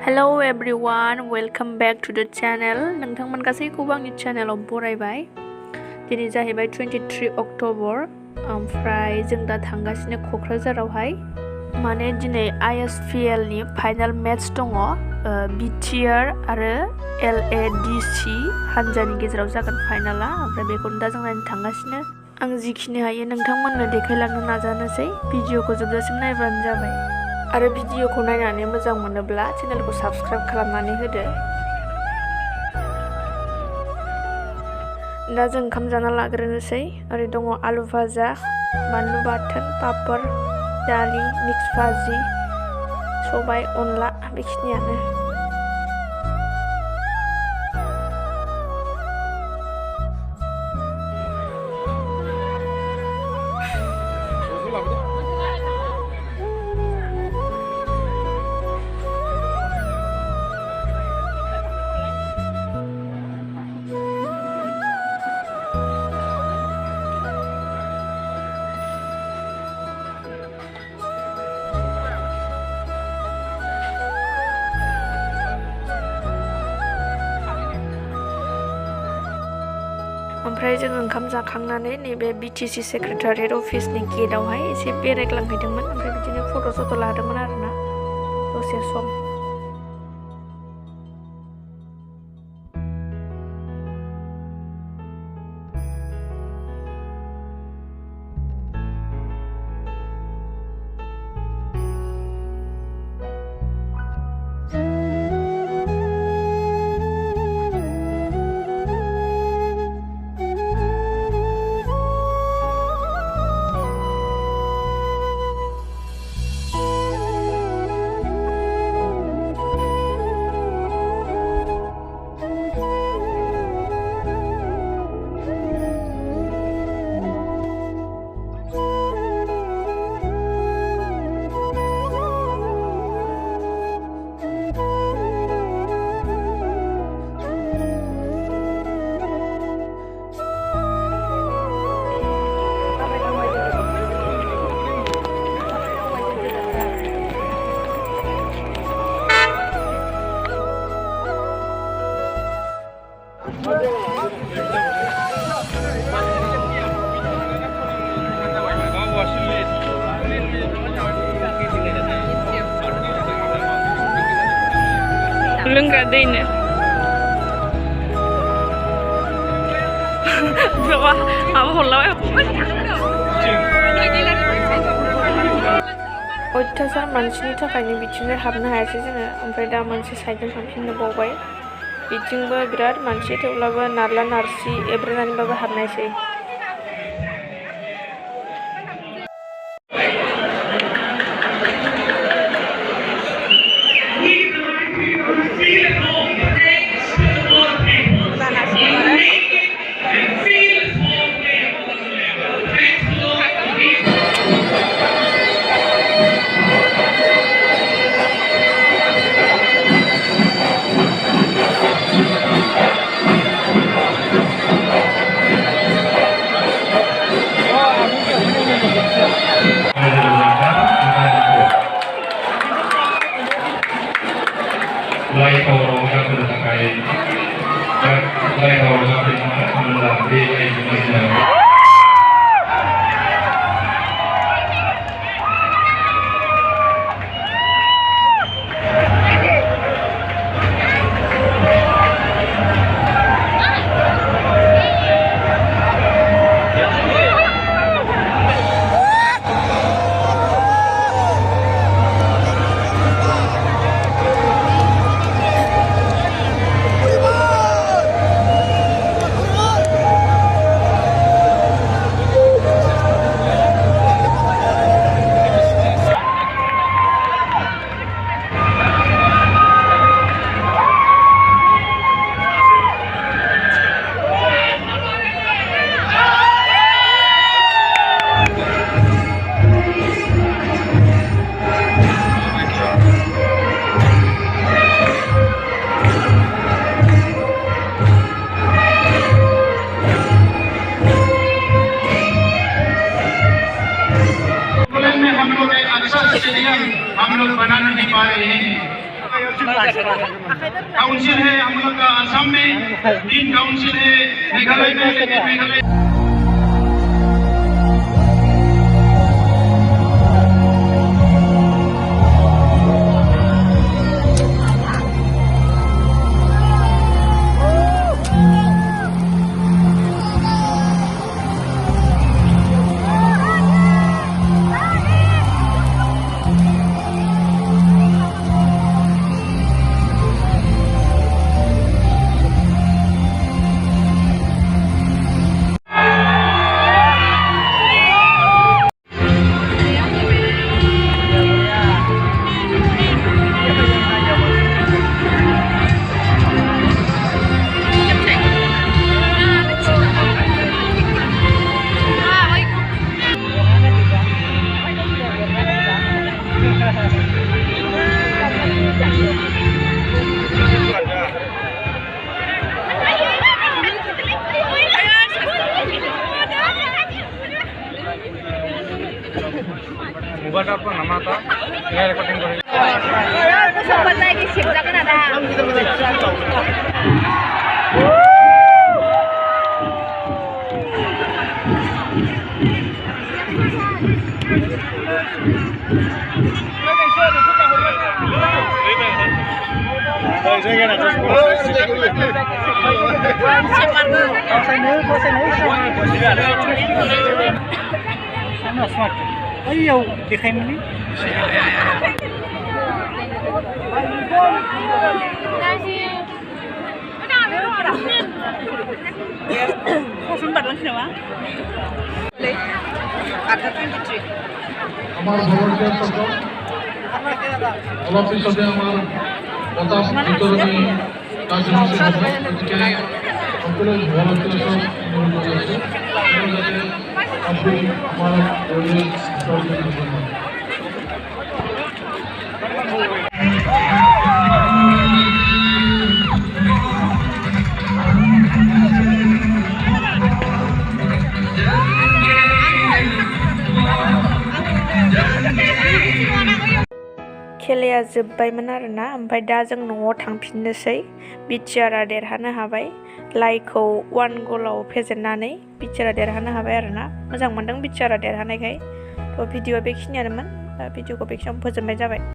Hello everyone, welcome back to the channel. नोंथांमोन गासैखौबो आंनि चेनेलाव बरायबाय। दिनै जाहैबाय 23 अक्ट'बर। ओमफ्राय जों दा थांगासिनो क'क्राझारावहाय। माने दिनै ISPL नि फाइनाल मेट्स दङ। BTR आरो LADC हानजानि गेजेराव जागोन फाइनाला। ओमफ्राय बेखौनो दा जों नायनो थांगासिनो। आं जिखिनि हायो नोंथांमोननो देखायलांनो नाजानोसै। भिडिअखौ जोबजासिम नायबानो जाबाय। आरो भिडिअखौ नायनानै मोजां मोनोब्ला चेनेलखौ साबस्क्राइब खालामनानै होदो। दा जों ओंखाम जाना लाग्रोनोसै। ओरै दङ आलु भाजा, बानलु बाथोन, पापड़, दालि, मिक्स भाजि, सबाय, अनला बेखिनियानो। ओमफ्राय जों ओंखाम जाखांनानै नैबे BTC सेक्रेटारियेट अफिसनि गेटआवहाय एसे बेरायग्लांहैदोंमोन। ओमफ्राय बिदिनो फट' लादोंमोन आरोना दसे सम। लोंग्रा दैनो अयथासार मानसिनि थाखायनो बिथिंनो हाबनो हायासै जोङो। ओमफ्राय दा मोनसे साइडजों थांफिननो बावबाय। बिथिंबो बिराद मानसि, थेवब्लाबो नारला नारसि एब्रेनानैबाबो हाबनायसै। हम लोग बना नहीं पा रहे हैं। काउंसिल है हम लोग का असम में 3 काउंसिल है मेघालय में मेघालय मोबाइल पर नामा था ये रिकॉर्डिंग करेंगे सब बताए कि शिव जाके ना था Ayo, dikai muli. Sumbat lang siya, ma? Ada 23. हमारा volunteer सबको ऑफिस से हमारा पता भीतर में कार्यक्रम से उसके अपने volunteer सब अपने हमारा खेलाया जोब्बायमोन आरोना ओमफ्राय दा जों न'आव थांफिननोसै बिटिआरआ देरहानो हाबाय लाइखौ 1 गलाव फेजेननानै बिटिआरआ देरहानो हाबाय आरोना मोजां मोनदों बिटिआरआ देरहानायखाय थ' भिडिअआ बेखिनियानोमोन भिडिअखौ बेखिनियावनो फोजोबनाय जाबाय।